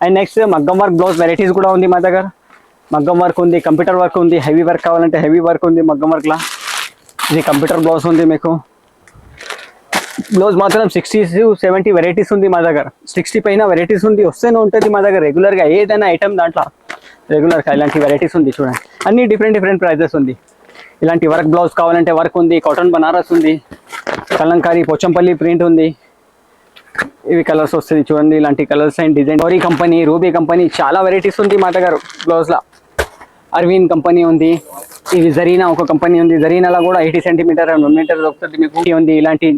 And next మగ్గం work blouse varieties కూడా ఉంది మా దగ్గర. మగ్గం వర్క్ ఉంది, కంప్యూటర్ వర్క్ ఉంది, హెవీ వర్క్ కావాలంటే హెవీ వర్క్ ఉంది మగ్గం వర్క్లా. ఇది కంప్యూటర్ బ్లౌజ్ ఉంది మీకు. బ్లౌజ్ మాత్రం 60 to 70 వెరైటీస్ ఉంది మా దగ్గర. 60 పైన వెరైటీస్ ఉంది, వస్తేనే ఉంటుంది మా దగ్గర రెగ్యులర్గా ఏదైనా ఐటమ్ దాంట్లో రెగ్యులర్గా ఇలాంటి వెరైటీస్ ఉంది చూడండి. అన్ని డిఫరెంట్ ప్రైజెస్ ఉంది. ఇలాంటి వర్క్ బ్లౌజ్ కావాలంటే వర్క్ ఉంది, కాటన్ బనారస్ ఉంది, కలంకారీ పోచంపల్లి ప్రింట్ ఉంది. ఇవి కలర్స్ వస్తుంది చూడండి, ఇలాంటి colours and design. Gauri company, ruby company చాలా వెరైటీస్ ఉంది మా దగ్గర బ్లౌజ్లో. అరవింద్ కంపెనీ ఉంది. ఇది జరీనా ఒక కంపెనీ ఉంది. జరీనాలో కూడా 80 సెంటీమీటర్ అండ్ 1 మీటర్ దొరుకుతుంది మీకు ఉంది. ఇలాంటి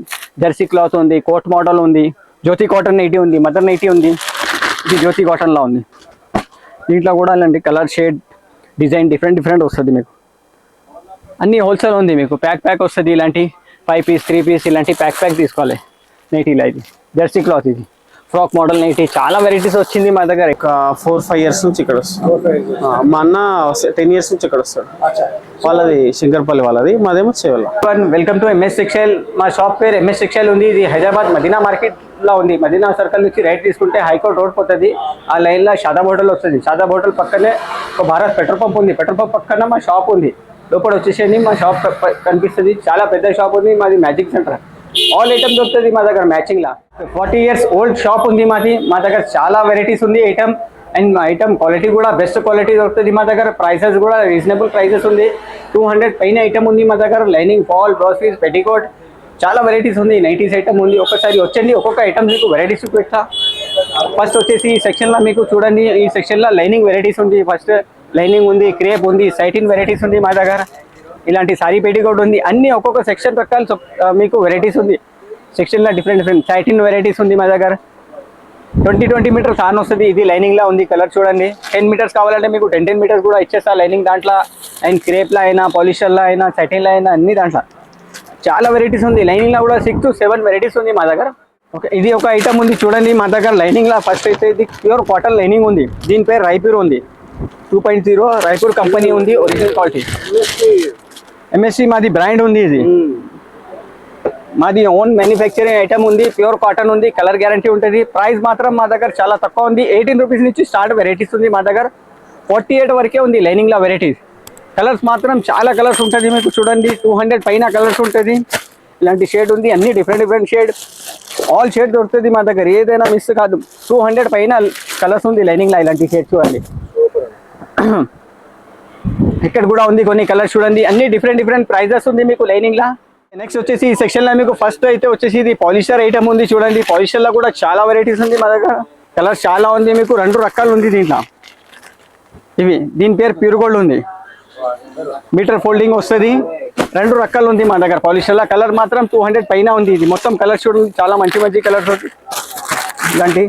జెర్సీ క్లాత్ ఉంది, కోట్ మోడల్ ఉంది, జ్యోతి కాటన్ నైటీ ఉంది, మదర్ నైటీ ఉంది. ఇది జ్యోతి కాటన్లో ఉంది. దీంట్లో కూడా ఇలాంటి కలర్ షేడ్ డిజైన్ డిఫరెంట్ వస్తుంది మీకు. అన్ని హోల్సేల్ ఉంది మీకు. ప్యాక్ వస్తుంది. ఇలాంటి 5 పీస్ 3 పీస్ ఇలాంటి ప్యాక్ తీసుకోవాలి నైటీలో. ఇది జెర్సీ క్లాత్, ఇది ఫ్రాక్ మోడల్ నైటీ. చాలా వెరైటీస్ వచ్చింది మా దగ్గర. 4-5 ఇయర్స్ నుంచి ఇక్కడ వస్తుంది. మా అన్న 10 ఇయర్స్ నుంచి ఇక్కడ వస్తాడు. వాళ్ళది శంకర్పల్లి, వాళ్ళది, మాదేమో Chevella. Welcome to MS textile. మా షాప్ పేరు ఎంఎస్ టెక్స్టైల్ ఉంది. ఇది హైదరాబాద్ మదీనా మార్కెట్లో ఉంది. మదీనా సర్కిల్ నుంచి రైట్ తీసుకుంటే హైకోర్ట్ రోడ్ పోతుంది. ఆ లైన్లో షాదాబ్ హోటల్ వస్తుంది. షాదాబ్ హోటల్ పక్కనే ఒక భారత్ పెట్రోల్ పంప్ ఉంది. పెట్రోల్ పంప్ పక్కన మా షాప్ ఉంది. లోపల వచ్చేసేది మా షాప్ కనిపిస్తుంది. చాలా పెద్ద షాప్ ఉంది మాది. Magic centre. ఆల్ ఐటమ్ దొరుకుతుంది మా దగ్గర మ్యాచింగ్ లా. 40 ఇయర్స్ ఓల్డ్ షాప్ ఉంది మాది. మా దగ్గర చాలా వెరైటీస్ ఉంది ఐటమ్. అండ్ ఐటమ్ క్వాలిటీ కూడా బెస్ట్ క్వాలిటీ దొరుకుతుంది మా దగ్గర. ప్రైసెస్ కూడా రీజనబుల్ ప్రైసెస్ ఉంది. 200 పైన ఐటమ్ ఉంది మా దగ్గర. Lining, fall, blouse piece, petticoat చాలా వెరైటీస్ ఉంది. నైటీస్ ఐటమ్ ఉంది. ఒకసారి వచ్చండి, ఒక్కొక్క ఐటమ్ మీకు వెరైటీస్ పెట్టా. ఫస్ట్ వచ్చేసి ఈ సెక్షన్లో మీకు చూడండి. ఈ సెక్షన్లో లైనింగ్ వెరైటీస్ ఉంది. ఫస్ట్ లైనింగ్ ఉంది, క్రేప్ ఉంది, సైటిన్ వెరైటీస్ ఉంది మా దగ్గర. ఇలాంటి సారీ పెట్టికోట్ ఉంది. అన్ని ఒక్కొక్క సెక్షన్ ప్రకారం మీకు వెరైటీస్ ఉంది. సెక్షన్లో డిఫరెంట్ సైటిన్ వెరైటీస్ ఉంది మా దగ్గర. 20 మీటర్స్ ఆన్ వస్తుంది. ఇది లైనింగ్లో ఉంది. కలర్ చూడండి. 10 మీటర్స్ కావాలంటే మీకు 10 మీటర్స్ కూడా ఇచ్చేస్తా లైనింగ్ దాంట్లో. అండ్ క్రేప్లో అయినా, పాలిషర్లో అయినా, సైటిన్లో అయినా అన్ని దాంట్లో చాలా వెరైటీస్ ఉంది. లైనింగ్లో కూడా 6 to 7 వెరైటీస్ ఉంది మా దగ్గర. ఓకే, ఇది ఒక ఐటమ్ ఉంది చూడండి మా దగ్గర లైనింగ్లో. ఫస్ట్ అయితే ఇది ప్యూర్ కాటన్ లైనింగ్ ఉంది. దీని పేరు రాయపూర్ ఉంది. 2.0 రాయపూర్ కంపెనీ ఉంది. Original quality. ఎంఎస్సి మాది బ్రాండ్ ఉంది. ఇది మాది ఓన్ మ్యానుఫ్యాక్చరింగ్ ఐటమ్ ఉంది. ప్యూర్ కాటన్ ఉంది. కలర్ గ్యారంటీ ఉంటుంది. ప్రైస్ మాత్రం మా దగ్గర చాలా తక్కువ ఉంది. 18 రూపీస్ నుంచి స్టార్ట్ వెరైటీస్ ఉంది మా దగ్గర. 48 వరకే ఉంది లైనింగ్లో వెరైటీస్. కలర్స్ మాత్రం చాలా కలర్స్ ఉంటుంది మీకు చూడండి. 200 పైన కలర్స్ ఉంటుంది. ఇలాంటి షేడ్ ఉంది. అన్ని డిఫరెంట్ షేడ్, ఆల్ షేడ్ దొరుకుతుంది మా దగ్గర. ఏదైనా మిస్ కాదు. 200 పైన కలర్స్ ఉంది లైనింగ్లో. ఇలాంటి షేడ్ చూడండి. ఇక్కడ కూడా ఉంది కొన్ని కలర్స్ చూడండి. అన్ని డిఫరెంట్ ప్రైజెస్ ఉంది మీకు లైనింగ్లా. నెక్స్ట్ వచ్చేసి ఈ సెక్షన్లో మీకు ఫస్ట్ అయితే వచ్చేసి ఇది పాలిషర్ ఐటమ్ ఉంది చూడండి. పాలిషర్లో కూడా చాలా వెరైటీస్ ఉంది మా దగ్గర. కలర్స్ చాలా ఉంది మీకు. 2 రకాలు ఉంది దీంట్లో. ఇవి దీని పేరు ప్యూర్ గోల్డ్ ఉంది. మీటర్ ఫోల్డింగ్ వస్తుంది. 2 రకాలు ఉంది మా దగ్గర పాలిషర్లో. కలర్ మాత్రం 200 పైన ఉంది. ఇది మొత్తం కలర్స్ చూడండి. చాలా మంచి కలర్స్ ఉంది. ఇలాంటి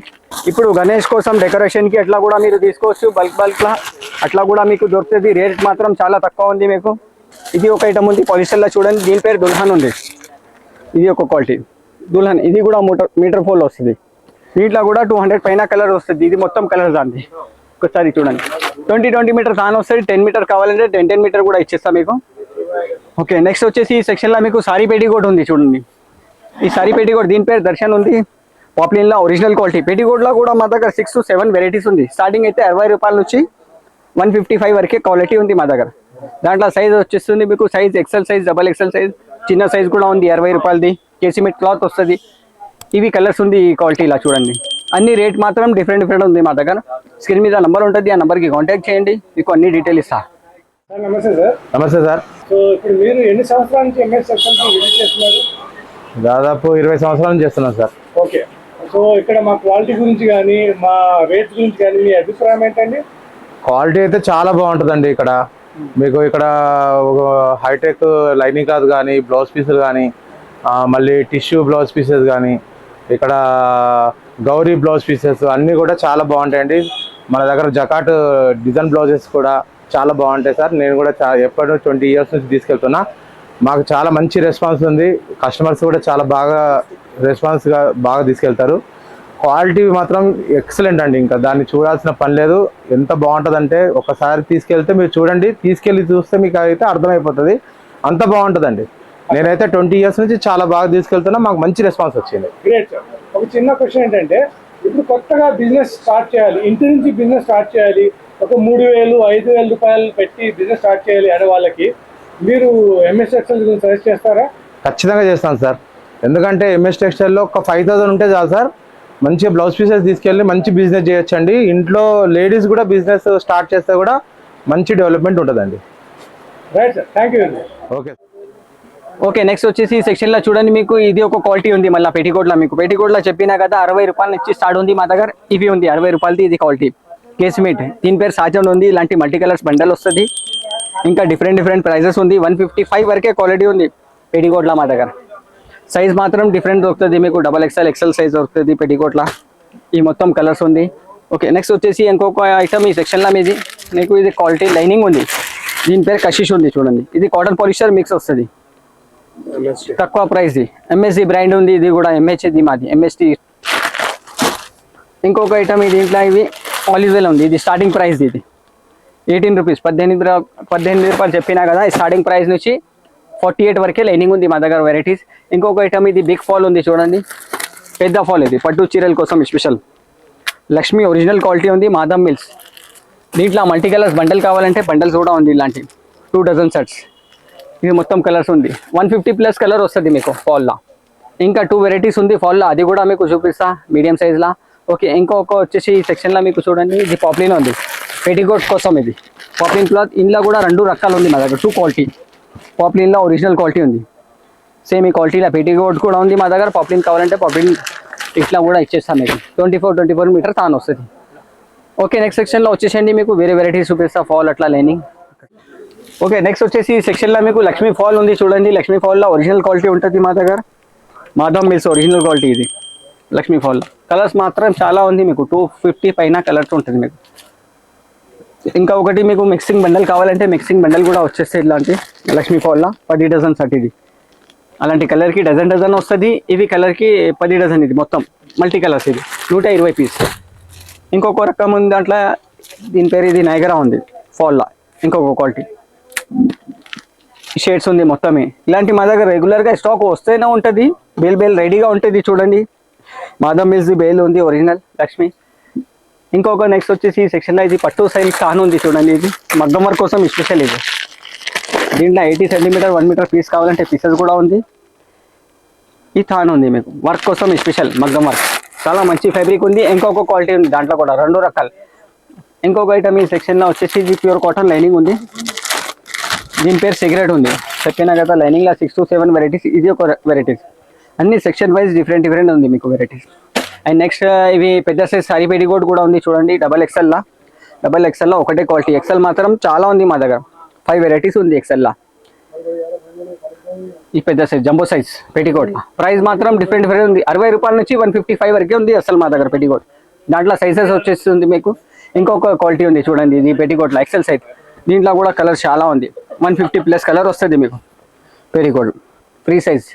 ఇప్పుడు గణేష్ కోసం డెకరేషన్కి అట్లా కూడా మీరు తీసుకోవచ్చు. బల్క్లా అట్లా కూడా మీకు దొరుకుతుంది. రేట్ మాత్రం చాలా తక్కువ ఉంది మీకు. ఇది ఒక ఐటమ్ ఉంది పాలిస్టర్లో చూడండి. దీని పేరు దుల్హన్ ఉంది. ఇది ఒక క్వాలిటీ దుల్హన్. ఇది కూడా మీటర్ ఫోల్ వస్తుంది. దీంట్లో కూడా 200 పైన కలర్ వస్తుంది. ఇది మొత్తం కలర్ దాన్ని. ఒకసారి చూడండి. 20 మీటర్స్ ఆన్ వస్తుంది. 10 మీటర్ కావాలంటే 10 మీటర్ కూడా ఇచ్చేస్తాం మీకు. ఓకే, నెక్స్ట్ వచ్చేసి ఈ సెక్షన్లో మీకు సారీ పెట్టికోట్ ఉంది చూడండి. ఈ సారీ పెట్టికోట్ దీని పేరు దర్శన్ ఉంది. పాప్లిన్లో ఒరిజినల్ క్వాలిటీ. పెట్టికోట్లో కూడా మా దగ్గర 6 to 7 వెరైటీస్ ఉంది. స్టార్టింగ్ అయితే 60 రూపాయల నుంచి 155 వరకే క్వాలిటీ ఉంది మా దగ్గర. దాంట్లో సైజ్ వచ్చేస్తుంది మీకు. Size XL size, double XL size, చిన్న సైజ్ కూడా ఉంది. 60 రూపాయలది కేసీమెట్ క్లాత్ వస్తుంది. ఇవి కలర్స్ ఉంది ఈ క్వాలిటీ. ఇలా చూడండి. అన్ని రేట్ మాత్రం డిఫరెంట్ ఉంది మా దగ్గర. స్క్రీన్ మీద నెంబర్ ఉంటుంది. ఆ నెంబర్కి కాంటాక్ట్ చేయండి. మీకు అన్ని డీటెయిల్ ఇస్తా. నమస్తే సార్. నమస్తే సార్. సో ఇప్పుడు మీరు ఎన్ని సంవత్సరాల నుంచి ఎంఎస్ టెక్స్టైల్ విజిట్ చేస్తున్నారు? దాదాపు 20 సంవత్సరాల నుంచి చేస్తున్నాను సార్. ఓకే, సో ఇక్కడ మా క్వాలిటీ గురించి కానీ మా రేట్ గురించి కానీ మీ అభిప్రాయం ఏంటండి? క్వాలిటీ అయితే చాలా బాగుంటుందండి. ఇక్కడ మీకు ఇక్కడ హైటెక్ లైనింగ్ క్లాత్ కానీ, బ్లౌజ్ పీసులు కానీ, మళ్ళీ టిష్యూ బ్లౌజ్ పీసెస్ కానీ, ఇక్కడ గౌరీ బ్లౌజ్ పీసెస్ అన్నీ కూడా చాలా బాగుంటాయండి. మన దగ్గర జకాట్ డిజైన్ బ్లౌజెస్ కూడా చాలా బాగుంటాయి సార్. నేను కూడా ఎప్పటి 20 ఇయర్స్ నుంచి తీసుకెళ్తున్నా. మాకు చాలా మంచి రెస్పాన్స్ ఉంది. కస్టమర్స్ కూడా చాలా బాగా తీసుకెళ్తారు. క్వాలిటీ మాత్రం ఎక్సలెంట్ అండి. ఇంకా దాన్ని చూడాల్సిన పని లేదు. ఎంత బాగుంటుందంటే ఒకసారి తీసుకెళ్తే మీరు చూడండి, తీసుకెళ్ళి చూస్తే మీకు అయితే అర్థమైపోతుంది. అంత బాగుంటుందండి. నేనైతే 20 ఇయర్స్ నుంచి చాలా బాగా తీసుకెళ్తున్నా. మాకు మంచి రెస్పాన్స్ వచ్చింది. Great sir. ఒక చిన్న క్వశ్చన్ ఏంటంటే ఇప్పుడు కొత్తగా బిజినెస్ స్టార్ట్ చేయాలి, ఇంటి నుంచి బిజినెస్ స్టార్ట్ చేయాలి, ఒక 3,000 5,000 రూపాయలు పెట్టి బిజినెస్ స్టార్ట్ చేయాలి అనే వాళ్ళకి మీరు ఎంఎస్ టెక్స్టైల్ గురించి సజెస్ట్ చేస్తారా? ఖచ్చితంగా చేస్తాను సార్. ఎందుకంటే ఎంఎస్ టెక్స్టైల్లో ఒక 5,000 ఉంటే చాలు సార్, మంచిగా బ్లౌజ్ పీసెస్ తీసుకెళ్ళి మంచి బిజినెస్ చేయొచ్చండి. ఇంట్లో లేడీస్ కూడా బిజినెస్ స్టార్ట్ చేస్తే కూడా మంచి డెవలప్మెంట్ ఉంటుందండి. Right sir, thank you. Okay. Okay, next వచ్చేసి ఈ సెక్షన్లో చూడండి, మీకు ఇది ఒక క్వాలిటీ ఉంది. మళ్ళీ పెటికోట్లో మీకు పెటికోట్లో చెప్పినా కదా 60 రూపాయల నుంచి స్టార్ట్ ఉంది మా దగ్గర. ఇవి ఉంది 60 రూపాయలది, ఇది క్వాలిటీ కేస్మేట్. దీని పేరు సాజన్ ఉంది. ఇలాంటి మల్టీ కలర్స్ బండల్ వస్తుంది. ఇంకా డిఫరెంట్ ప్రైజెస్ ఉంది. 155 వరకే క్వాలిటీ ఉంది పెటికోట్లో మా దగ్గర. సైజ్ మాత్రం డిఫరెంట్ దొరుకుతుంది మీకు, XXL ఎక్సెల్ సైజ్ దొరుకుతుంది పెటికోట్లో. ఈ మొత్తం కలర్స్ ఉంది. ఓకే, నెక్స్ట్ వచ్చేసి ఇంకొక ఐటమ్ ఈ సెక్షన్లో మీది మీకు ఇది క్వాలిటీ లైనింగ్ ఉంది. దీని పేరు కషిష్ ఉంది చూడండి. ఇది కాటన్ పాలిస్టర్ మిక్స్ వస్తుంది, తక్కువ ప్రైస్. ఎంఎస్సి బ్రాండ్ ఉంది. ఇది కూడా ఎంహెచ్ది మాది, ఎంఎస్టి. ఇంకొక ఐటమ్ ఇది దీంట్లో ఇవి ఆలిజ్వెల్ ఉంది. ఇది స్టార్టింగ్ ప్రైస్, ఇది 18 రూపీస్, 18 రూపాయలు చెప్పినా కదా. స్టార్టింగ్ ప్రైస్ నుంచి 48 వరకే లైనింగ్ ఉంది మా దగ్గర వెరైటీస్. ఇంకొక ఐటమ్ ఇది బిగ్ ఫాల్ ఉంది చూడండి, పెద్ద ఫాల్. ఇది పట్టు చీరల కోసం స్పెషల్. లక్ష్మి ఒరిజినల్ క్వాలిటీ ఉంది, మాధవ్ మిల్స్. దీంట్లో మల్టీ కలర్స్ బండల్ కావాలంటే బండల్స్ కూడా ఉంది, ఇలాంటి 2 డజన్ సెట్స్. ఇది మొత్తం కలర్స్ ఉంది. 150+ కలర్ వస్తుంది మీకు ఫాల్లో. ఇంకా 2 వెరైటీస్ ఉంది ఫాల్లో, అది కూడా మీకు చూపిస్తా మీడియం సైజ్లో. ఓకే, ఇంకొక వచ్చేసి ఈ సెక్షన్లో మీకు చూడండి, ఇది పాప్లిన్ ఉంది పెటికోట్ కోసం. ఇది పాప్లిన్ క్లాత్. ఇందులో కూడా 2 రకాలు ఉంది మా దగ్గర, 2 క్వాలిటీ. పాప్లిన్లో ఒరిజినల్ క్వాలిటీ ఉంది, సేమ్ ఈ క్వాలిటీలో పెటికోట్ కూడా ఉంది మా దగ్గర. పాప్లిన్ కావాలంటే పాప్లిన్ ఇట్లా కూడా ఇచ్చేస్తాం మీకు. 24 మీటర్ తాను వస్తుంది. ఓకే, నెక్స్ట్ సెక్షన్లో వచ్చేసండి మీకు వేరే వెరైటీస్ చూపిస్తా, ఫాల్ అట్లా లైనింగ్. ఓకే, నెక్స్ట్ వచ్చేసి ఈ సెక్షన్లో మీకు లక్ష్మీ ఫాల్ ఉంది చూడండి. లక్ష్మీ ఫాల్లో ఒరిజినల్ క్వాలిటీ ఉంటుంది మా దగ్గర, మాధవ్ మిల్స్ ఒరిజినల్ క్వాలిటీ. ఇది లక్ష్మీ ఫాల్. కలర్స్ మాత్రం చాలా ఉంది మీకు, 250 పైన కలర్స్ ఉంటుంది మీకు. ఇంకా ఒకటి మీకు మిక్సింగ్ బండల్ కావాలంటే మిక్సింగ్ బండల్ కూడా వచ్చేస్తే ఇలాంటి లక్ష్మీ ఫాల్లో 10 డజన్ సెట్. ఇది అలాంటి కలర్కి డజన్ వస్తుంది. ఇవి కలర్కి 10 డజన్. ఇది మొత్తం మల్టీ కలర్స్. ఇది 120 పీస్. ఇంకొక రకం ఉంది దాంట్లో, దీని పేరు ఇది నైగరా ఉంది ఫాల్లో. ఇంకొక క్వాలిటీ షేడ్స్ ఉంది మొత్తమే. ఇలాంటి మా దగ్గర రెగ్యులర్గా స్టాక్ వస్తేనే ఉంటుంది. బేల్ రెడీగా ఉంటుంది చూడండి. మాధవ్ మిల్స్ బేల్ ఉంది ఒరిజినల్ లక్ష్మి. ఇంకొక నెక్స్ట్ వచ్చేసి ఈ సెక్షన్లో ఇది పట్టు సైజ్ కాన్ ఉంది చూడండి. ఇది మగ్గం వర్క్ కోసం స్పెషల్. ఇది దీంట్లో 80 సెంటీమీటర్ 1 మీటర్ పీస్ కావాలంటే పీసెస్ కూడా ఉంది. ఈ థాన్ ఉంది మీకు వర్క్ కోసం స్పెషల్ మగ్గం వర్క్. చాలా మంచి ఫ్యాబ్రిక్ ఉంది. ఇంకొక క్వాలిటీ ఉంది దాంట్లో కూడా 2 రకాలు. ఇంకొక ఐటమ్ ఈ సెక్షన్లో వచ్చేసి ఇది ప్యూర్ కాటన్ లైనింగ్ ఉంది. దీని పేరు సిగరెట్ ఉంది. చెప్పినా కదా లైనింగ్లో 6 to 7 వెరైటీస్. ఇది ఒక వెరైటీస్. అన్ని సెక్షన్ వైజ్ డిఫరెంట్ ఉంది మీకు వెరైటీస్. అండ్ నెక్స్ట్ ఇవి పెద్ద సైజ్ సారీ పెటికోట్ కూడా ఉంది చూడండి. XXL ఒకటే క్వాలిటీ. ఎక్సెల్ మాత్రం చాలా ఉంది మా దగ్గర, 5 వెరైటీస్ ఉంది ఎక్సెల్లో. ఈ పెద్ద size jumbo size petticoat. Price మాత్రం డిఫరెంట్ ఉంది. 60 రూపాయల నుంచి 155 వరకే ఉంది అసలు మా దగ్గర పెటికోట్. దాంట్లో సైజెస్ వచ్చేస్తుంది మీకు. ఇంకొక క్వాలిటీ ఉంది చూడండి, ఇది పెటికోట్లో ఎక్సెల్ సైజ్. దీంట్లో కూడా కలర్ చాలా ఉంది. 150+ కలర్ వస్తుంది మీకు పెటికోట్. Free size.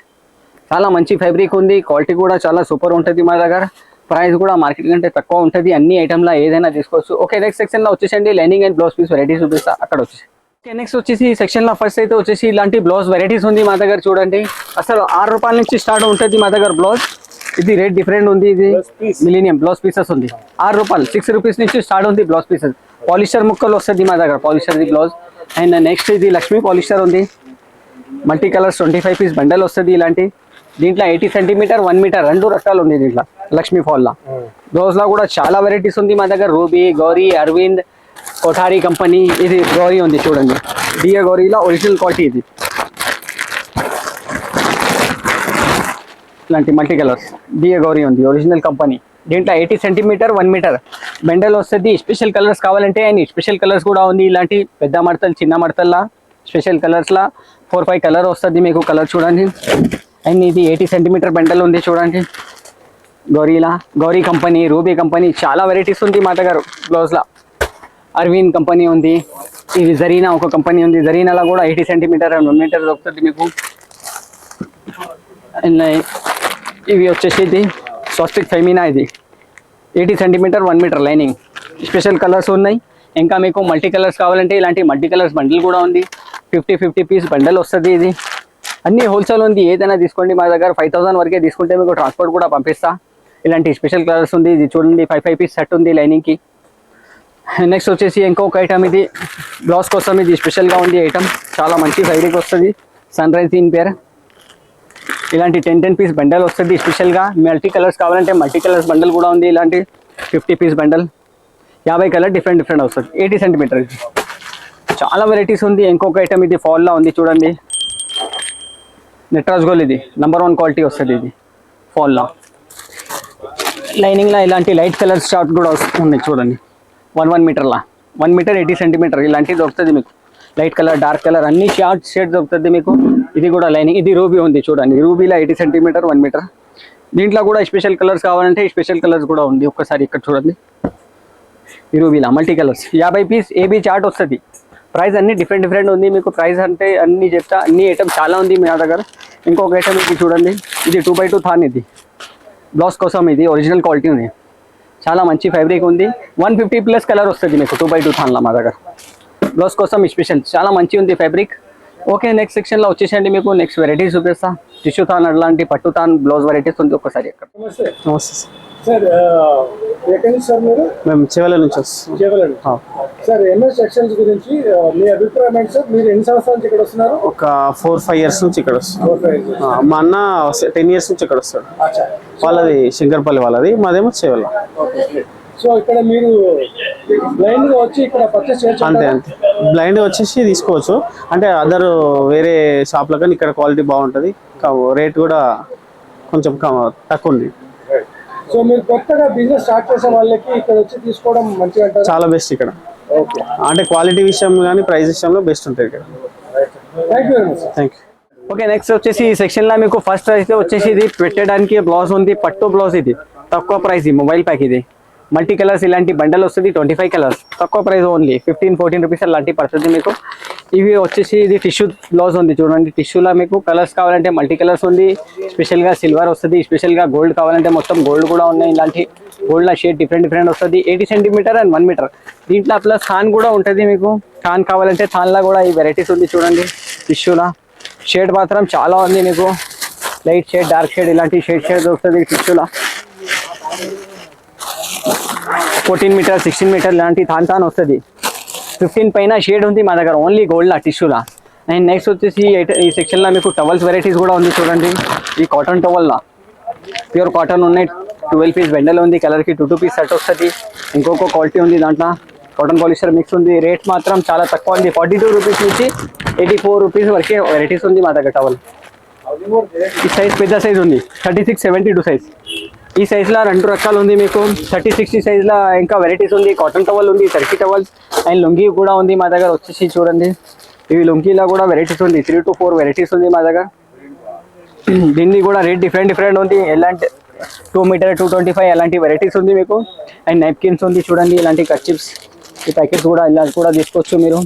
చాలా మంచి ఫ్యాబ్రిక్ ఉంది. క్వాలిటీ కూడా చాలా సూపర్ ఉంటుంది మా దగ్గర. ప్రైస్ కూడా మార్కెట్ కంటే తక్కువ ఉంటుంది. అన్ని ఐటమ్లో ఏదైనా తీసుకోవచ్చు. ఓకే, నెక్స్ట్ సెక్షన్లో వచ్చేసండి lining and blouse piece varieties చూపిస్తా, అక్కడ వచ్చేసి. ఓకే, నెక్స్ట్ వచ్చేసి ఈ సెక్షన్లో ఫస్ట్ అయితే వచ్చేసి ఇలాంటి బ్లౌజ్ వెరైటీస్ ఉంది మా దగ్గర చూడండి. అసలు 6 రూపాయల నుంచి స్టార్ట్ ఉంటుంది మా దగ్గర బ్లౌజ్. ఇది రేట్ డిఫరెంట్ ఉంది. ఇది మిలీనియం బ్లౌజ్ పీసెస్ ఉంది. 6 రూపాయలు 6 రూపీస్ నుంచి స్టార్ట్ ఉంది బ్లౌజ్ పీసెస్. పాలిస్టర్ ముక్కలు వస్తుంది మా దగ్గర, పాలిస్టర్ది బ్లౌజ్. అండ్ నెక్స్ట్ ఇది లక్ష్మీ పాలిస్టర్ ఉంది. మల్టీ కలర్స్ 25 పీస్ బండల్ వస్తుంది ఇలాంటి. దీంట్లో 80 సెంటీమీటర్ 1 మీటర్ 2 రకాలు ఉంది దీంట్లో లక్ష్మీ ఫాల్లో. బ్లౌజ్లో కూడా చాలా వెరైటీస్ ఉంది మా దగ్గర. Ruby, Gouri, Arvind, Kothari company. ఇది గౌరీ ఉంది చూడండి, డిఏ గౌరీలో ఒరిజినల్ క్వాలిటీ. ఇది ఇలాంటి మల్టీ కలర్స్ డిఏ గౌరీ ఉంది ఒరిజినల్ కంపెనీ. దీంట్లో 80 సెంటీమీటర్ 1 మీటర్ బండల్ వస్తుంది. స్పెషల్ కలర్స్ కావాలంటే అండ్ స్పెషల్ కలర్స్ కూడా ఉంది. ఇలాంటి పెద్ద మడతలు చిన్న మడతల్లా స్పెషల్ కలర్స్లా 4-5 కలర్ వస్తుంది మీకు. కలర్ చూడండి. అండ్ ఇది 80 సెంటీమీటర్ బండల్ ఉంది చూడండి. గౌరీ కంపెనీ, రూబీ కంపెనీ, చాలా వెరైటీస్ ఉంది మా దగ్గర బ్లౌజ్లో. అరవింద్ కంపెనీ ఉంది. ఇది జరీనా ఒక కంపెనీ ఉంది. జరీనాలో కూడా 80 సెంటీమీటర్ 1 మీటర్ దొరుకుతుంది మీకు. అండ్ ఇవి వచ్చేసి ఇది స్వస్తిక్ ఫెమినా. ఇది 80 centimetre 1 metre lining. Special colours ఉన్నాయి. ఇంకా మీకు మల్టీ కలర్స్ కావాలంటే ఇలాంటి మల్టీ కలర్స్ బండిల్ కూడా ఉంది. 50 పీస్ బండల్ వస్తుంది. ఇది అన్ని హోల్సేల్ ఉంది. ఏదైనా తీసుకోండి మా దగ్గర. 5000 వరకే తీసుకుంటే మీకు ట్రాన్స్పోర్ట్ కూడా పంపిస్తా. ఇలాంటి స్పెషల్ కలర్స్ ఉంది. ఇది చూడండి 5 పీస్ సెట్ ఉంది లైనింగ్కి. నెక్స్ట్ వచ్చేసి ఇంకొక ఐటమ్, ఇది బ్లౌజ్ కోసం ఇది స్పెషల్గా ఉంది ఐటమ్. చాలా మంచి ఫ్యాబ్రిక్ వస్తుంది, సన్ రైజ్ ఇన్ పేర్. ఇలాంటి 10 పీస్ బండల్ వస్తుంది స్పెషల్గా. మల్టీ కలర్స్ కావాలంటే మల్టీ కలర్స్ బండల్ కూడా ఉంది. ఇలాంటి 50 పీస్ బండల్ 50 కలర్ డిఫరెంట్ వస్తుంది. 80 సెంటీమీటర్. చాలా వెరైటీస్ ఉంది. ఇంకొక ఐటమ్ ఇది ఫాల్లో ఉంది చూడండి, నెట్రాజ్ గోల్డ్. ఇది నెంబర్ 1 క్వాలిటీ వస్తుంది. ఇది ఫాల్లో లైనింగ్లో ఇలాంటి లైట్ కలర్ షార్ట్ కూడా ఉన్నాయి చూడండి. 1 మీటర్లా 1 మీటర్ 80 సెంటీమీటర్ ఇలాంటివి దొరుకుతుంది మీకు. లైట్ కలర్, డార్క్ కలర్ అన్ని షేడ్ దొరుకుతుంది మీకు. ఇది కూడా లైనింగ్, ఇది రూబీ ఉంది చూడండి. రూబీలో 80 సెంటీమీటర్ 1 మీటర్. దీంట్లో కూడా స్పెషల్ కలర్స్ కావాలంటే స్పెషల్ కలర్స్ కూడా ఉంది. ఒక్కసారి ఇక్కడ చూడండి, ఈ రూబీలో multi colours 50 piece AB chart వస్తుంది. ప్రైస్ అన్ని డిఫరెంట్ ఉంది మీకు. ప్రైస్ అంటే అన్ని చెప్తా, అన్ని ఐటమ్ చాలా ఉంది మీ దగ్గర. ఇంకొక ఐటమ్ ఇది చూడండి, ఇది 2x2 థాన్. ఇది బ్లౌజ్ కోసం, ఇది ఒరిజినల్ క్వాలిటీ ఉంది. చాలా మంచి ఫ్యాబ్రిక్ ఉంది. 150 ప్లస్ కలర్ వస్తుంది మీకు 2x2 థాన్లో మా దగ్గర. బ్లౌజ్ కోసం స్పెషల్ చాలా మంచి ఉంది ఫ్యాబ్రిక్. ఓకే, నెక్స్ట్ సెక్షన్లో వచ్చేసండి మీకు నెక్స్ట్ వెరైటీస్ చూపిస్తా. టిష్యూ థాన్ అలాంటి పట్టు థాన్ బ్లౌజ్ వెరైటీస్ ఉంది. ఒక్కసారి ఇక్కడ. నమస్తే సార్, ఎక్కడి నుంచి సార్ మీరు? మేము చివరి నుంచి వస్తాం. సార్, ఎంఎస్ టెక్స్టైల్స్ గురించి మీ అభిప్రాయం ఏంటి సార్? మీరు ఎన్ని సంవత్సరాల నుంచి ఇక్కడ వస్తున్నారు? ఒక 4-5 ఇయర్స్ నుంచి ఇక్కడ వస్తాం. మా అన్న 10 ఇయర్స్ నుంచి ఇక్కడ వస్తాడు. వాళ్ళది శంకర్పల్లి వాళ్ళది, మాదేమో చివరి. సో ఇక్కడ మీరు బ్లైండ్ గా వచ్చి ఇక్కడ పర్చేస్ చేయొచ్చు? అంతే బ్లైండ్ వచ్చేసి తీసుకోవచ్చు. అంటే అదర్ వేరే షాప్లో కానీ ఇక్కడ క్వాలిటీ బాగుంటుంది, రేట్ కూడా కొంచెం తక్కువ ఉంది. సో మీరు కొత్తగా బిజినెస్ స్టార్ట్ చేసే వాళ్ళకి ఇక్కడ వచ్చి తీసుకోవడం మంచిగా అంటారా? చాలా బెస్ట్ ఇక్కడ. ఓకే, అంటే క్వాలిటీ విషయం కానీ ప్రైస్ విషయంలో బెస్ట్ ఉంటుంది ఇక్కడ. Thank you very much. Thank you. Okay, next వచ్చేసి ఈ సెక్షన్లో మీకు ఫస్ట్ అయితే వచ్చేసి ఇది పెట్టడానికి బ్లౌజ్ ఉంది, పట్టు బ్లౌజ్. ఇది తక్కువ ప్రైస్, మొబైల్ ప్యాక్. ఇది మల్టీ కలర్స్ ఇలాంటి బండల్ వస్తుంది. 25 కలర్స్, తక్కువ ప్రైస్, ఓన్లీ 15-14 రూపీస్ అలాంటి పడుతుంది మీకు. ఇవి వచ్చేసి ఇది టిష్యూ బ్లౌజ్ ఉంది చూడండి. టిష్యూలో మీకు కలర్స్ కావాలంటే మల్టీ కలర్స్ ఉంది. స్పెషల్గా సిల్వర్ వస్తుంది, స్పెషల్గా గోల్డ్ కావాలంటే మొత్తం గోల్డ్ కూడా ఉన్నాయి. ఇలాంటి గోల్డ్లో షేడ్ డిఫరెంట్ వస్తుంది. 80 సెంటీమీటర్ అండ్ 1 మీటర్. దీంట్లో ప్లస్ థాన్ కూడా ఉంటుంది మీకు. థాన్ కావాలంటే థాన్లో కూడా ఈ వెరైటీస్ ఉంది చూడండి. టిష్యూలో షేడ్ మాత్రం చాలా ఉంది మీకు. లైట్ షేడ్, డార్క్ షేడ్ ఇలాంటి షేడ్ దొరుకుతుంది టిష్యూలో. 14 మీటర్ 16 మీటర్ ఇలాంటి థాన్ వస్తుంది. 15 పైన షేడ్ ఉంది మా దగ్గర, ఓన్లీ గోల్డ్లా టిష్యూలా. అండ్ నెక్స్ట్ వచ్చేసి ఈ సెక్షన్లో మీకు టవల్స్ వెరైటీస్ కూడా ఉంది చూడండి. ఈ కాటన్ టవల్లా ప్యూర్ కాటన్ ఉన్నాయి. 12 పీస్ బండల్ ఉంది. కలర్కి 2 పీస్ సెట్ వస్తుంది. ఇంకొక క్వాలిటీ ఉంది దాంట్లో, కాటన్ పాలిస్టర్ మిక్స్ ఉంది. రేట్ మాత్రం చాలా తక్కువ ఉంది. 42 రూపీస్ నుంచి 84 రూపీస్ వరకే వెరైటీస్ ఉంది మా దగ్గర టవల్. ఈ సైజ్ పెద్ద సైజ్ ఉంది, 36-72 సైజ్. ఈ సైజ్లో 2 రకాలు ఉంది మీకు. 30-60 సైజ్లో ఇంకా వెరైటీస్ ఉంది. కాటన్ టవల్ ఉంది, టర్కీ టవల్స్ అండ్ లుంగీ కూడా ఉంది మా దగ్గర. వచ్చేసి చూడండి, ఇవి లుంగీలో కూడా వెరైటీస్ ఉంది. 3 to 4 వెరైటీస్ ఉంది మా దగ్గర. దీన్ని కూడా రేట్ డిఫరెంట్ ఉంది. ఎలాంటి 2 మీటర్ 225 అలాంటి వెరైటీస్ ఉంది మీకు. అండ్ నాప్కిన్స్ ఉంది చూడండి, ఇలాంటి కర్చీప్స్. ఈ ప్యాకెట్స్ కూడా ఇలా కూడా తీసుకోవచ్చు మీరు.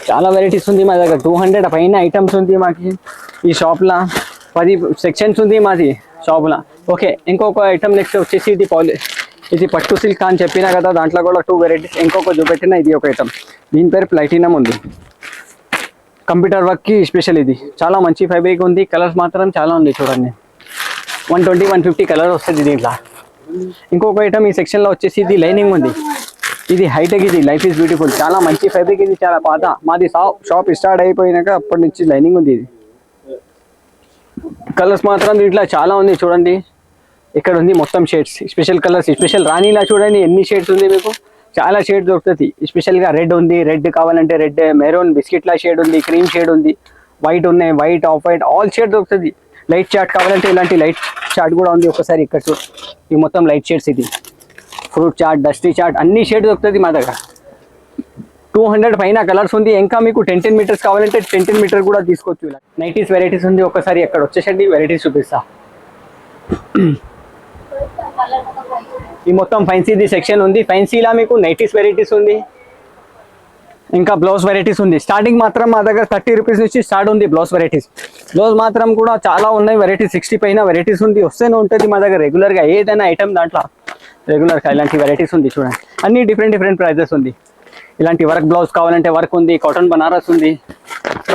చాలా వెరైటీస్ ఉంది మా దగ్గర. 200 పైన ఐటమ్స్ ఉంది మాకి ఈ షాప్లో. 10 సెక్షన్స్ ఉంది మాది షాప్లో. ఓకే, ఇంకొక ఐటమ్ నెక్స్ట్ వచ్చేసి ఇది పట్టు సిల్క్ అని చెప్పినా కదా, దాంట్లో కూడా 2 వెరైటీస్. ఇంకొక చూపెట్టిన ఇది ఒక ఐటమ్, దీని పేరు ప్లాటినం ఉంది. కంప్యూటర్ వర్క్కి స్పెషల్. ఇది చాలా మంచి ఫ్యాబ్రిక్ ఉంది. కలర్స్ మాత్రం చాలా ఉంది చూడండి. 120-150 కలర్ వస్తుంది దీంట్లో. ఇంకొక ఐటమ్ ఈ సెక్షన్లో వచ్చేసి ఇది లైనింగ్ ఉంది. ఇది హైటెక్, ఇది లైఫ్ ఈజ్ బ్యూటిఫుల్. చాలా మంచి ఫ్యాబ్రిక్. ఇది చాలా పాత, మాది షాప్ స్టార్ట్ అయిపోయినాక అప్పటి నుంచి లైనింగ్ ఉంది. ఇది కలర్స్ మాత్రం దీంట్లో చాలా ఉంది చూడండి. ఇక్కడ ఉంది మొత్తం షేడ్స్, స్పెషల్ కలర్స్. స్పెషల్ రాణిలా చూడండి ఎన్ని షేడ్స్ ఉంది మీకు. చాలా షేడ్ దొరుకుతుంది. స్పెషల్గా రెడ్ ఉంది, రెడ్ కావాలంటే రెడ్, మెరూన్ బిస్కెట్లా షేడ్ ఉంది, క్రీమ్ షేడ్ ఉంది, వైట్ ఉన్నాయి, white off white all shade దొరుకుతుంది. లైట్ చార్ట్ కావాలంటే ఇలాంటి లైట్ చార్ట్ కూడా ఉంది. ఒకసారి ఇక్కడ చూడు, ఈ మొత్తం లైట్ షేడ్స్. ఇది ఫ్రూట్ చార్ట్, డస్టీ చార్ట్ అన్ని షేడ్ దొరుకుతుంది మా దగ్గర. 200 పైన కలర్స్ ఉంది. ఇంకా మీకు 10 మీటర్స్ కావాలంటే 10 మీటర్ కూడా తీసుకోవచ్చు. ఇలా నైటీస్ వెరైటీస్ ఉంది. ఒకసారి ఎక్కడ వచ్చేసండి వెరైటీస్ చూపిస్తా. ఈ మొత్తం ఫైన్సీది సెక్షన్ ఉంది. ఫైన్సీలా మీకు నైటీస్ వెరైటీస్ ఉంది, ఇంకా బ్లౌజ్ వెరైటీస్ ఉంది. స్టార్టింగ్ మాత్రం మా దగ్గర 30 రూపీస్ నుంచి స్టార్ట్ ఉంది బ్లౌజ్ వెరైటీస్. బ్లౌజ్ మాత్రం కూడా చాలా ఉన్నాయి వెరైటీస్. 60 పైన వెరైటీస్ ఉంది. వస్తేనే ఉంటుంది మా దగ్గర రెగ్యులర్గా ఏదైనా ఐటమ్ దాంట్లో రెగ్యులర్గా ఇలాంటి వెరైటీస్ ఉంది చూడండి. అన్ని డిఫరెంట్ ప్రైజెస్ ఉంది. ఇలాంటి వర్క్ బ్లౌజ్ కావాలంటే వర్క్ ఉంది. కాటన్ బనారస్ ఉంది,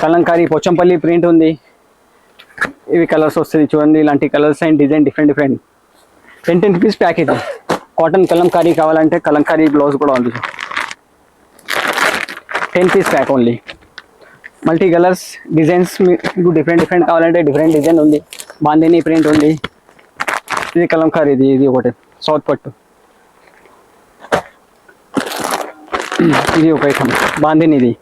కలంకారీ పోచంపల్లి ప్రింట్ ఉంది. ఇవి కలర్స్ వస్తుంది చూడండి, ఇలాంటి colours and design different different. 10 rupees package. Cotton Kalamkari కావాలంటే కలంకారీ బ్లౌజ్ కూడా ఉంది. 10 piece pack only. Multi colours designs మీకు డిఫరెంట్ డిఫరెంట్ కావాలంటే డిఫరెంట్ డిజైన్ ఉంది. బాందిని ప్రింట్ ఉంది. ఇది కలంకారీ, ఇది ఒకటి సౌత్ పట్టు. ఇది ఒక ఐటమ్ బాందిని, ఇది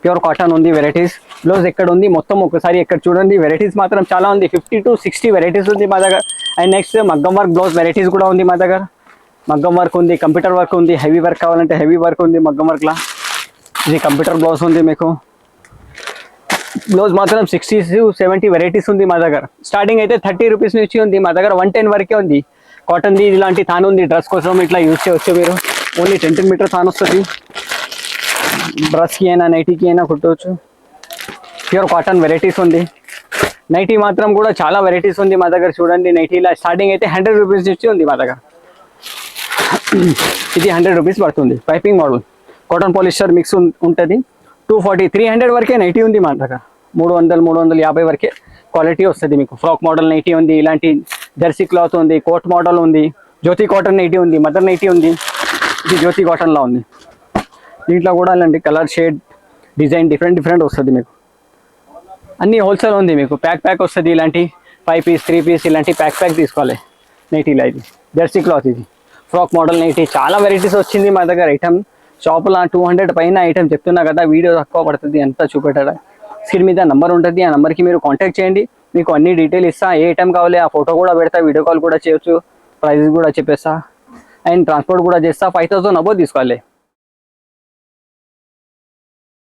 ప్యూర్ కాటన్ ఉంది. వెరైటీస్ బ్లౌజ్ ఎక్కడ ఉంది మొత్తం ఒకసారి ఎక్కడ చూడండి. వెరైటీస్ మాత్రం చాలా ఉంది. 50 to 60 వెరైటీస్ ఉంది మా దగ్గర. అండ్ నెక్స్ట్ మగ్గం వర్క్ బ్లౌజ్ వెరైటీస్ కూడా ఉంది మా దగ్గర. మగ్గం వర్క్ ఉంది, కంప్యూటర్ వర్క్ ఉంది. హెవీ వర్క్ కావాలంటే హెవీ వర్క్ ఉంది మగ్గం వర్క్లా. ఇది కంప్యూటర్ బ్లౌజ్ ఉంది మీకు. బ్లౌజ్ మాత్రం 60 to 70 వెరైటీస్ ఉంది మా దగ్గర. స్టార్టింగ్ అయితే 30 రూపీస్ నుంచి ఉంది మా దగ్గర. 110 వరకే ఉంది. కాటన్ది ఇలాంటి తాను ఉంది. డ్రెస్ కోసం ఇట్లా యూజ్ చేయవచ్చు మీరు. ఓన్లీ 10 మీటర్ తాను వస్తుంది. డ్రెస్కి అయినా నైటీకి అయినా కుట్టవచ్చు. ప్యూర్ కాటన్ వెరైటీస్ ఉంది. నైటీ మాత్రం కూడా చాలా వెరైటీస్ ఉంది మా దగ్గర. చూడండి నైటీలా స్టార్టింగ్ అయితే 100 రూపీస్ నుంచి ఉంది మా దగ్గర. ఇది 100 రూపీస్ పడుతుంది. Piping model cotton polyester mix ఉంటుంది. 240 300 వరకే నైటీ ఉంది మా దగ్గర. 300 350 వరకే క్వాలిటీ వస్తుంది మీకు. ఫ్రాక్ మోడల్ నైటీ ఉంది. ఇలాంటి జెర్సీ క్లాత్ ఉంది. కోట్ మోడల్ ఉంది. జ్యోతి కాటన్ నైటీ ఉంది. మదర్ నైటీ ఉంది. ఇది జ్యోతి కాటన్లో ఉంది. దీంట్లో కూడా ఇలాంటి colour shade design different different వస్తుంది మీకు. అన్నీ హోల్సేల్ ఉంది మీకు. ప్యాక్ వస్తుంది. ఇలాంటి 5 పీస్ 3 పీస్ ఇలాంటి ప్యాక్ తీసుకోవాలి నైటీలో. ఇది జెర్సీ క్లాత్. ఇది ఫ్రాక్ మోడల్ నైటీ. చాలా వెరైటీస్ వచ్చింది మా దగ్గర. ఐటమ్ షాపులో 200 పైన ఐటమ్ చెప్తున్నా కదా. వీడియో తక్కువ పడుతుంది అంతా చూపెట్టడం. స్క్రీన్ మీద నెంబర్ ఉంటుంది. ఆ నెంబర్కి మీరు కాంటాక్ట్ చేయండి. మీకు అన్ని డీటెయిల్ ఇస్తా. ఏ ఐటమ్ కావాలి ఆ ఫోటో కూడా పెడతా. వీడియో కాల్ కూడా చేయొచ్చు. ప్రైస్ కూడా చెప్పేస్తా. అండ్ ట్రాన్స్పోర్ట్ కూడా చేస్తా. 5000 అబౌవ్ తీసుకోవాలి.